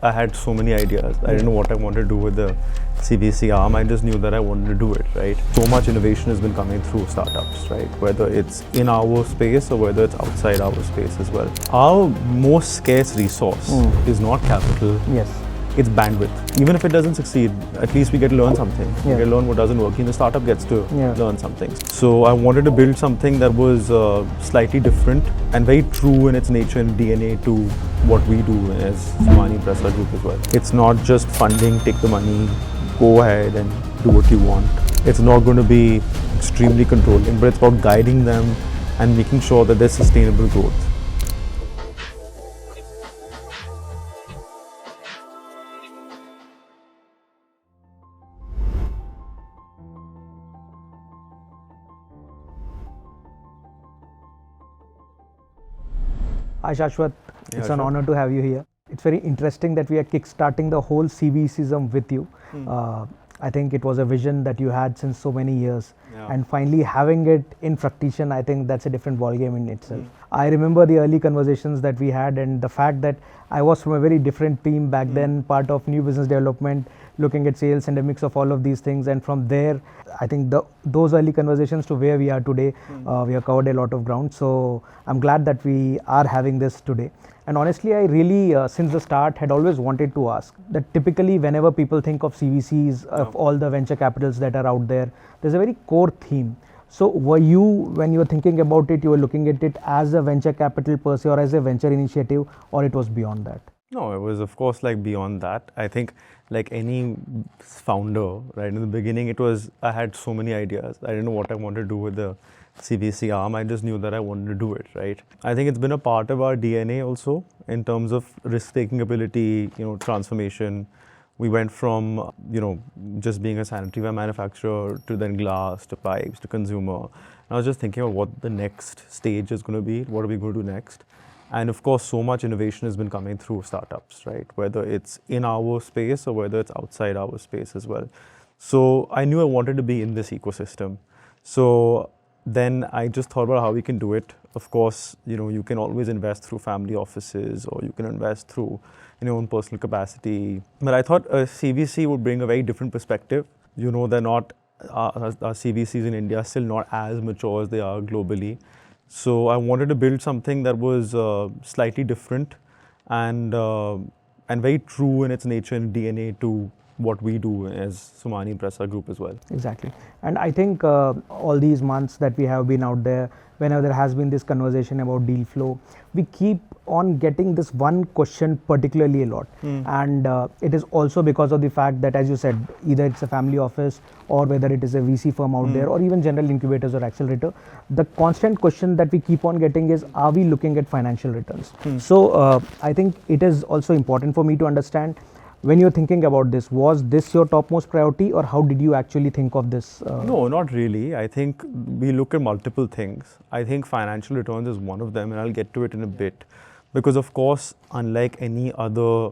I had so many ideas. I didn't know what I wanted to do with the CVC arm. I just knew that I wanted to do it, right? So much innovation has been coming through startups, right? Whether it's in our space or whether it's outside our space as well. Our most scarce resource is not capital. Yes. It's bandwidth. Even if it doesn't succeed, at least we get to learn something. We get to learn what doesn't work. Even the startup gets to learn something. So I wanted to build something that was slightly different and very true in its nature and DNA to what we do as Somany Impresa Group as well. It's not just funding, take the money, go ahead and do what you want. It's not going to be extremely controlling, but it's about guiding them and making sure that there's sustainable growth. Hi Shashvat, it's an honor to have you here. It's very interesting that we are kickstarting the whole VCism with you. I think it was a vision that you had since so many years, and finally having it in fruition, I think that's a different ballgame in itself. I remember the early conversations that we had, and the fact that I was from a very different team back then, part of new business development, looking at sales and a mix of all of these things, and from there I think those early conversations to where we are today, we have covered a lot of ground. So I'm glad that we are having this today. And honestly, I really since the start had always wanted to ask that typically whenever people think of CVCs, of all the venture capitals that are out there, there's a very core theme. So were you, when you were thinking about it, you were looking at it as a venture capital per se or as a venture initiative, or it was beyond that? No, it was of course like beyond that. I think like any founder, right, in the beginning it was, I had so many ideas. I didn't know what I wanted to do with the CVC arm. I just knew that I wanted to do it, right? I think it's been a part of our DNA also in terms of risk-taking ability, transformation. We went from, just being a sanitary ware manufacturer to then glass, to pipes, to consumer. And I was just thinking about what the next stage is going to be. What are we going to do next? And of course, so much innovation has been coming through startups, right? Whether it's in our space or whether it's outside our space as well. So I knew I wanted to be in this ecosystem. So then I just thought about how we can do it. Of course, you can always invest through family offices or you can invest through in your own personal capacity. But I thought a CVC would bring a very different perspective. They're not, our CVCs in India are still not as mature as they are globally. So I wanted to build something that was slightly different and very true in its nature and DNA to what we do as Somany Impresa Group as well. Exactly. And I think all these months that we have been out there, whenever there has been this conversation about deal flow, we keep on getting this one question particularly a lot. And it is also because of the fact that, as you said, either it's a family office or whether it is a VC firm out there or even general incubators or accelerator, the constant question that we keep on getting is, are we looking at financial returns? So I think it is also important for me to understand, when you're thinking about this, was this your topmost priority or how did you actually think of this? No, not really. I think we look at multiple things. I think financial returns is one of them, and I'll get to it in a bit. Because of course, unlike any other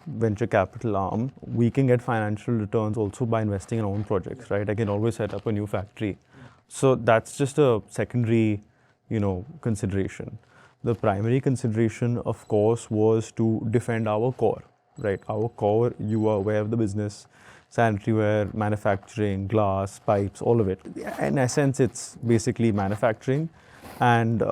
venture capital arm, we can get financial returns also by investing in our own projects, right? I can always set up a new factory. So that's just a secondary consideration. The primary consideration, of course, was to defend our core. Right, our core, you are aware of the business, sanitary ware, manufacturing, glass, pipes, all of it. In essence, it's basically manufacturing and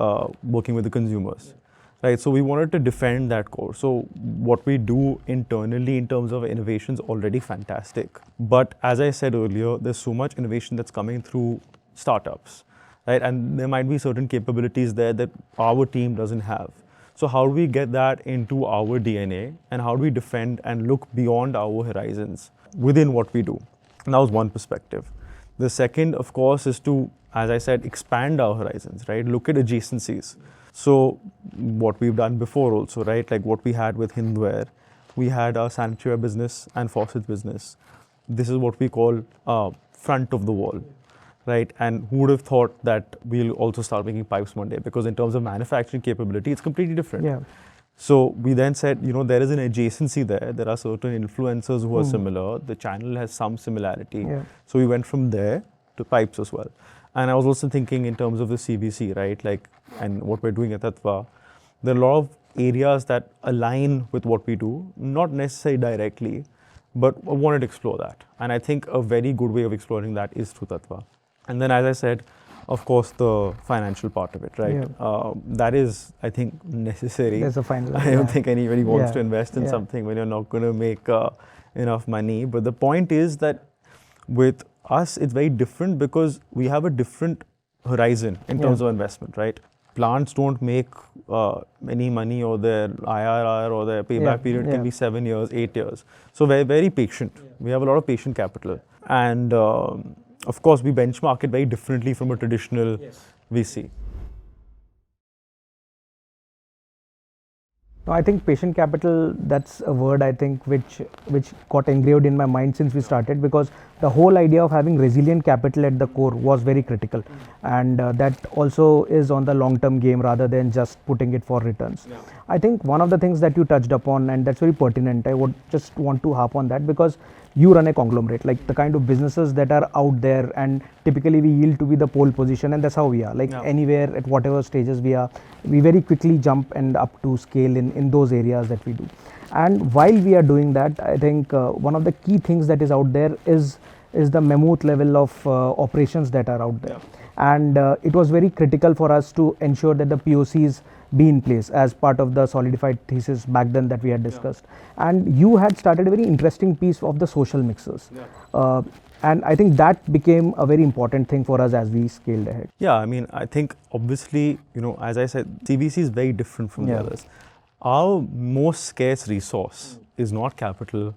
working with the consumers, right? So we wanted to defend that core. So what we do internally in terms of innovation is already fantastic. But as I said earlier, there's so much innovation that's coming through startups, right? And there might be certain capabilities there that our team doesn't have. So how do we get that into our DNA and how do we defend and look beyond our horizons within what we do? And that was one perspective. The second, of course, is to, as I said, expand our horizons, right? Look at adjacencies. So what we've done before also, right? Like what we had with Hindware, we had our sanitary ware business and faucet business. This is what we call front of the wall. Right? And who would have thought that we'll also start making pipes one day? Because in terms of manufacturing capability, it's completely different. Yeah. So we then said, there is an adjacency there. There are certain influencers who are similar. The channel has some similarity. Yeah. So we went from there to pipes as well. And I was also thinking in terms of the CVC, right? And what we're doing at Tattva, there are a lot of areas that align with what we do, not necessarily directly, but I wanted to explore that. And I think a very good way of exploring that is through Tattva. And then, as I said, of course, the financial part of it, right? That is, I think, necessary. There's a final. I don't think anybody wants to invest in Yeah. something when you're not going to make enough money. But the point is that with us, it's very different because we have a different horizon in terms of investment, right? Plants don't make any money, or their IRR or their payback period can be 7 years, 8 years. So we're very patient. We have a lot of patient capital. And of course, we benchmark it very differently from a traditional VC. No, I think patient capital, that's a word I think which got engraved in my mind since we started, because the whole idea of having resilient capital at the core was very critical, and that also is on the long-term game rather than just putting it for returns. I think one of the things that you touched upon, and that's very pertinent, I would just want to harp on that, because you run a conglomerate, like the kind of businesses that are out there, and typically we yield to be the pole position, and that's how we are, like anywhere at whatever stages we are, we very quickly jump and up to scale in those areas that we do. And while we are doing that, I think one of the key things that is out there is the mammoth level of operations that are out there. And it was very critical for us to ensure that the PoCs be in place as part of the solidified thesis back then that we had discussed. And you had started a very interesting piece of the social mixers. And I think that became a very important thing for us as we scaled ahead. Yeah, I mean, I think obviously, as I said, CVC is very different from the others. Our most scarce resource is not capital,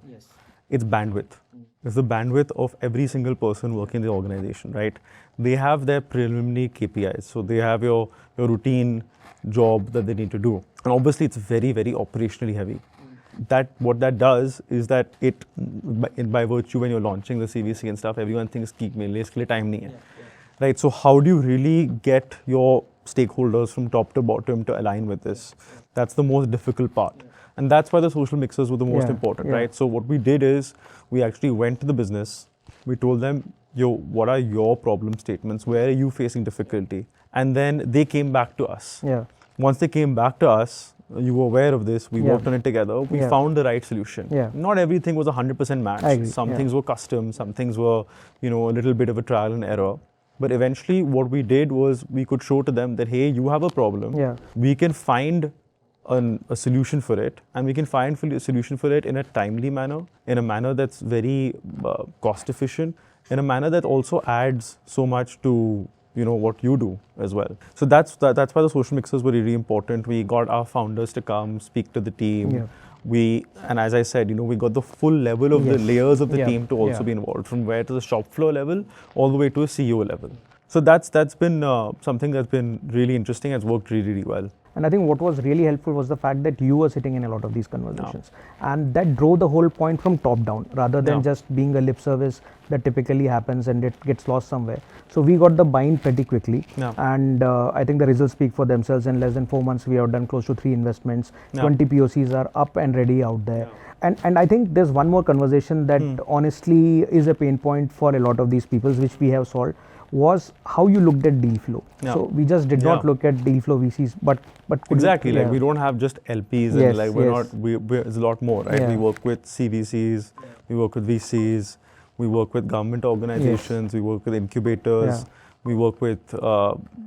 it's bandwidth. It's the bandwidth of every single person working in the organization, right? They have their preliminary KPIs. So they have your routine job that they need to do. And obviously it's very, very operationally heavy. What that does is that it, by virtue when you're launching the CVC and stuff, everyone thinks ki mere liye iske liye time nahi hai. Right? So how do you really get your stakeholders from top to bottom to align with this? That's the most difficult part. And that's why the social mixers were the most important, right? So what we did is we actually went to the business. We told them, what are your problem statements? Where are you facing difficulty? And then they came back to us. Once they came back to us, you were aware of this, we worked on it together, we found the right solution. Not everything was 100% matched. Some things were custom, some things were, a little bit of a trial and error. But eventually what we did was we could show to them that, hey, you have a problem. We can find a solution for it, and we can find a solution for it in a timely manner, in a manner that's very cost efficient, in a manner that also adds so much to what you do as well. So that's why the social mixers were really important. We got our founders to come speak to the team. And as I said, we got the full level of the layers of the team to also be involved, from where to the shop floor level all the way to a CEO level. So that's been something that's been really interesting. It's worked really, really well. And I think what was really helpful was the fact that you were sitting in a lot of these conversations. And that drove the whole point from top down, rather than just being a lip service that typically happens and it gets lost somewhere. So we got the buy-in pretty quickly. And I think the results speak for themselves. In less than 4 months, we have done close to 3 investments. 20 PoCs are up and ready out there. And I think there's one more conversation that honestly is a pain point for a lot of these people, which we have solved, was how you looked at deal flow. So we just did not look at deal flow VCs, but exactly, like we don't have just LPs, and like there's a lot more, right? We work with CVCs, we work with VCs, we work with government organizations, we work with incubators, we work with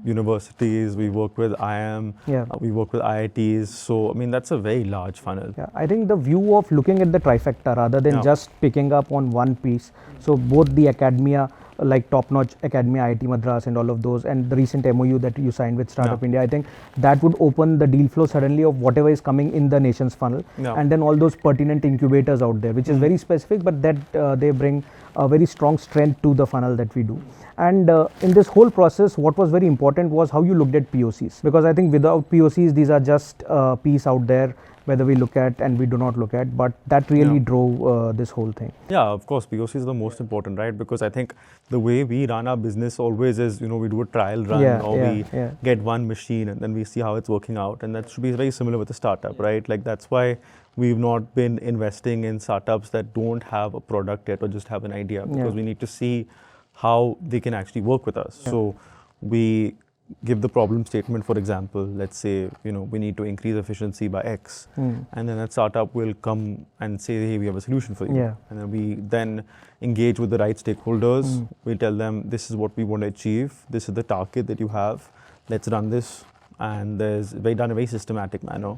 universities, we work with IIM, we work with IITs. So, I mean, that's a very large funnel. I think the view of looking at the trifecta rather than just picking up on one piece. So, both the academia, like top-notch academia, IIT Madras and all of those, and the recent MOU that you signed with Startup India, I think that would open the deal flow suddenly of whatever is coming in the nation's funnel. And then all those pertinent incubators out there, which is very specific, but that they bring a very strong strength to the funnel that we do. And in this whole process, what was very important was how you looked at POCs, because I think without POCs, these are just a piece out there, whether we look at and we do not look at, but that really drove this whole thing. Yeah, of course, POCs are the most important, right? Because I think the way we run our business always is, we do a trial run, or we get one machine and then we see how it's working out. And that should be very similar with a startup, right? Like that's why we've not been investing in startups that don't have a product yet or just have an idea, because we need to see how they can actually work with us. So we give the problem statement, for example, let's say, we need to increase efficiency by X, and then that startup will come and say, hey, we have a solution for you. Yeah. And then we then engage with the right stakeholders. We tell them, this is what we want to achieve. This is the target that you have. Let's run this. And we done in a very systematic manner.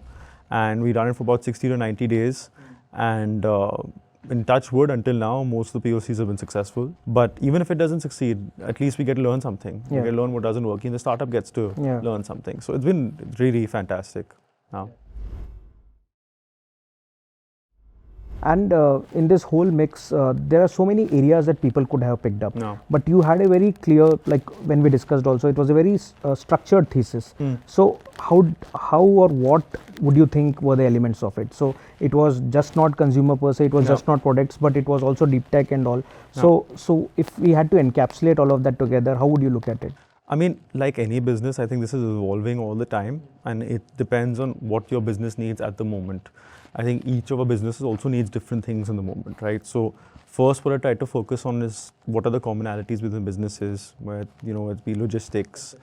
And we run it for about 60 to 90 days. And in touch wood, until now, most of the POCs have been successful. But even if it doesn't succeed, at least we get to learn something. We get to learn what doesn't work, and the startup gets to learn something. So it's been really fantastic now. And in this whole mix, there are so many areas that people could have picked up. No. But you had a very clear, like when we discussed also, it was a very structured thesis. So how or what would you think were the elements of it? So it was just not consumer per se, it was just not products, but it was also deep tech and all. So if we had to encapsulate all of that together, how would you look at it? I mean, like any business, I think this is evolving all the time, and it depends on what your business needs at the moment. I think each of our businesses also needs different things in the moment, right? So first, what I try to focus on is what are the commonalities within businesses, where, it'd be logistics,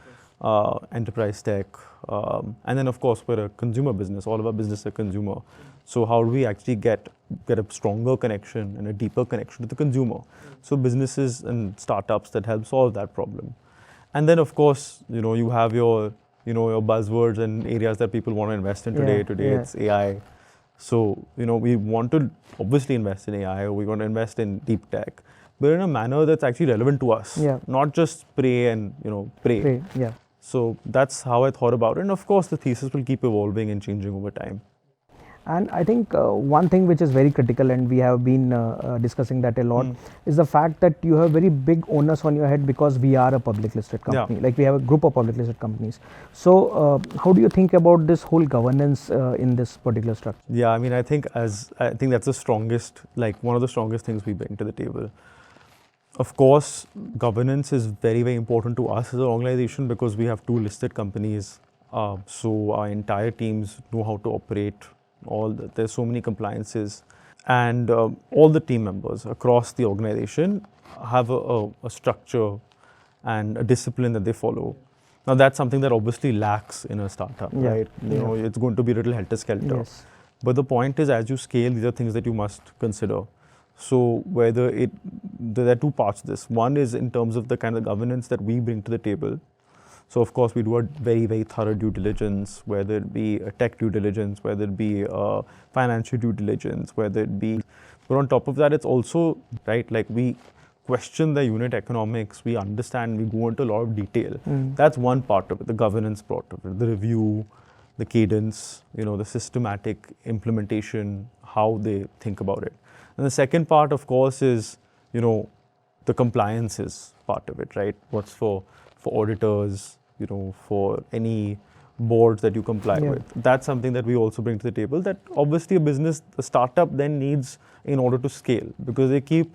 enterprise tech, and then of course we're a consumer business. All of our businesses are consumer. So how do we actually get a stronger connection and a deeper connection to the consumer? So businesses and startups that help solve that problem. And then of course, you have your buzzwords and areas that people want to invest in today. It's AI. So, we want to obviously invest in AI, or we want to invest in deep tech, but in a manner that's actually relevant to us, not just spray and, pray. So that's how I thought about it. And of course, the thesis will keep evolving and changing over time. And I think one thing which is very critical, and we have been discussing that a lot, is the fact that you have very big onus on your head because we are a public listed company. Like we have a group of public listed companies. So how do you think about this whole governance in this particular structure? Yeah, I mean, I think that's the strongest, one of the strongest things we bring to the table. Of course, governance is very, very important to us as an organization because we have 2 listed companies. So our entire teams know how to operate. There's so many compliances, and all the team members across the organization have a structure and a discipline that they follow. Now that's something that obviously lacks in a startup, right? It's going to be a little helter-skelter. But the point is, as you scale, these are things that you must consider. So there are 2 parts to this. One is in terms of the kind of governance that we bring to the table. So of course we do a very, very thorough due diligence, whether it be a tech due diligence, whether it be a financial due diligence, whether it be, but on top of that, it's also, right, like we question the unit economics, we understand, we go into a lot of detail. That's one part of it, the governance part of it, the review, the cadence, the systematic implementation, how they think about it. And the second part, of course, is, the compliances part of it, right? What's for auditors, for any boards that you comply with. That's something that we also bring to the table, that obviously a startup then needs in order to scale, because they keep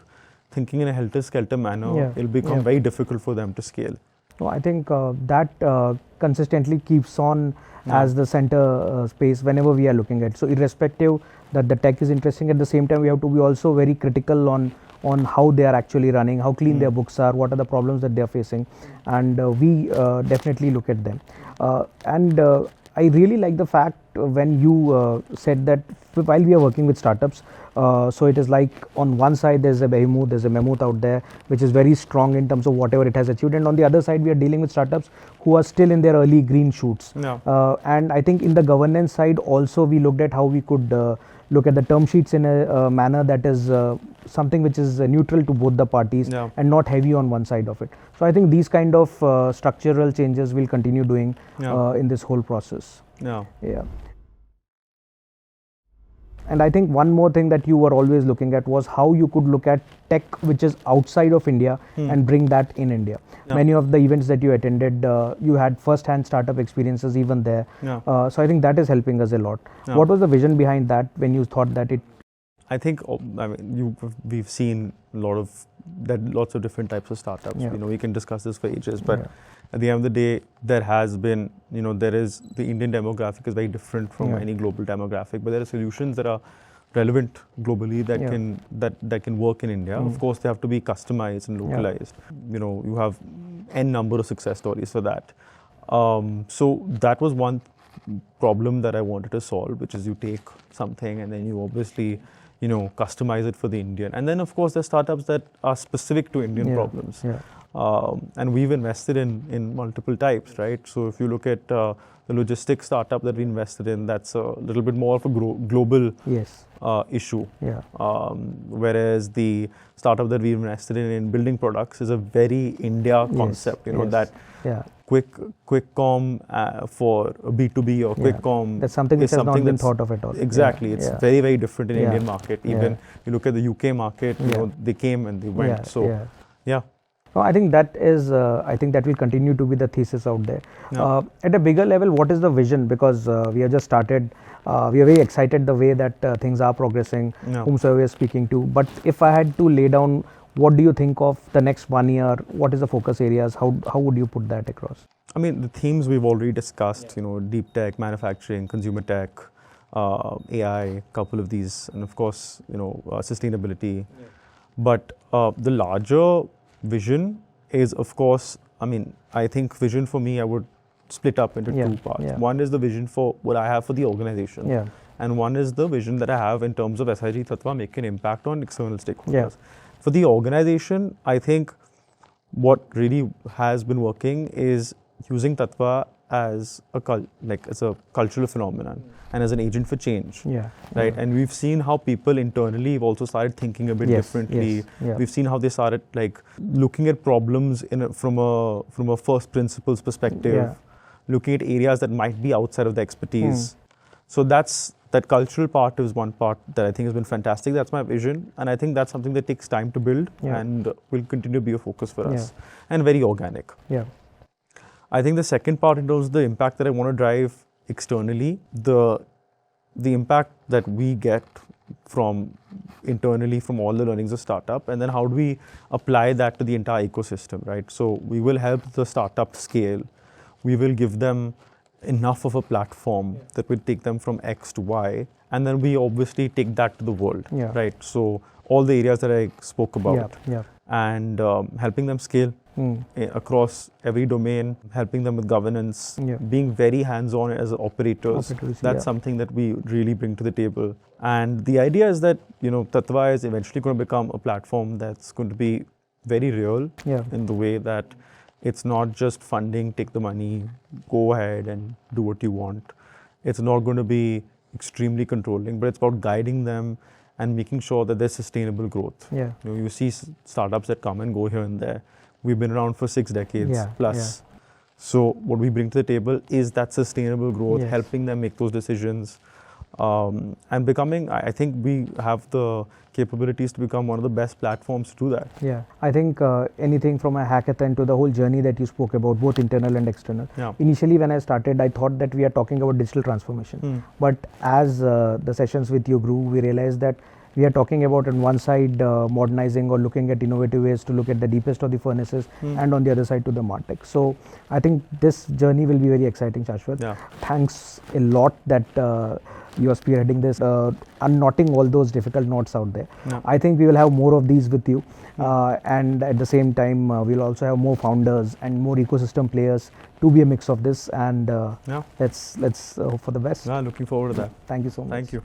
thinking in a helter-skelter manner, it'll become very difficult for them to scale. No, I think that consistently keeps on as the center space whenever we are looking at. So irrespective that the tech is interesting, at the same time we have to be also very critical on how they are actually running, how clean their books are, what are the problems that they are facing, and we definitely look at them. And I really like the fact when you said that while we are working with startups, so it is like on one side there's a behemoth, there's a mammoth out there which is very strong in terms of whatever it has achieved, and on the other side we are dealing with startups who are still in their early green shoots. And I think in the governance side also we looked at how we could look at the term sheets in a manner that is something which is neutral to both the parties and not heavy on one side of it. So I think these kind of structural changes will continue doing in this whole process. And I think one more thing that you were always looking at was how you could look at tech which is outside of India and bring that in India. Many of the events that you attended, you had first-hand startup experiences even there. So I think that is helping us a lot. What was the vision behind that when you thought that it? I think we've seen lots of different types of startups. We can discuss this for ages, but at the end of the day, there has been, the Indian demographic is very different from any global demographic, but there are solutions that are relevant globally that can work in India. Of course, they have to be customized and localized. You have n number of success stories for that. So that was one problem that I wanted to solve, which is you take something and then you obviously, customize it for the Indian. And then of course there's startups that are specific to Indian problems. And we've invested in multiple types, right? So if you look at the logistics startup that we invested in, that's a little bit more of a global issue. Whereas the startup that we invested in building products is a very India concept, that quick com for B2B or quick com. That's something which has not been thought of at all. Exactly. It's very, very different in Indian market. Even you look at the UK market, they came and they went. No, I think that is, I think that will continue to be the thesis out there. At a bigger level, what is the vision? Because we have just started, we are very excited the way that things are progressing, whomsoever we are speaking to. But if I had to lay down, what do you think of the next 1 year? What is the focus areas? How would you put that across? I mean, the themes we've already discussed, deep tech, manufacturing, consumer tech, AI, couple of these, and of course, sustainability. But the larger vision is, of course, I think vision for me, I would split up into two parts. One is the vision for what I have for the organization. And one is the vision that I have in terms of SIG Tattva making an impact on external stakeholders. For the organization, I think what really has been working is using Tattva as a cultural phenomenon and as an agent for change, right? And we've seen how people internally have also started thinking a bit differently. We've seen how they started looking at problems from a first principles perspective, looking at areas that might be outside of the expertise. So that cultural part is one part that I think has been fantastic. That's my vision, and I think that's something that takes time to build and will continue to be a focus for us, and very organic. I think the second part in terms of the impact that I want to drive externally, the impact that we get from internally from all the learnings of startup, and then how do we apply that to the entire ecosystem, right? So we will help the startup scale. We will give them enough of a platform that will take them from X to Y, and then we obviously take that to the world, right? So all the areas that I spoke about, and helping them scale across every domain, helping them with governance, being very hands-on as operators. That's something that we really bring to the table. And the idea is that, Tattva is eventually going to become a platform that's going to be very real in the way that it's not just funding, take the money, go ahead and do what you want. It's not going to be extremely controlling, but it's about guiding them and making sure that there's sustainable growth. You see startups that come and go here and there. We've been around for 6 decades plus. So what we bring to the table is that sustainable growth, helping them make those decisions, and becoming, I think we have the capabilities to become one of the best platforms to do that. I think anything from a hackathon to the whole journey that you spoke about, both internal and external. Initially when I started, I thought that we are talking about digital transformation. But as the sessions with you grew, we realized that we are talking about on one side modernizing or looking at innovative ways to look at the deepest of the furnaces, and on the other side to the MarTech. So I think this journey will be very exciting, Shashvat. Thanks a lot that you are spearheading this, unknotting all those difficult knots out there. I think we will have more of these with you, and at the same time we'll also have more founders and more ecosystem players to be a mix of this, and let's hope for the best. Looking forward to that. Thank you so much. Thank you.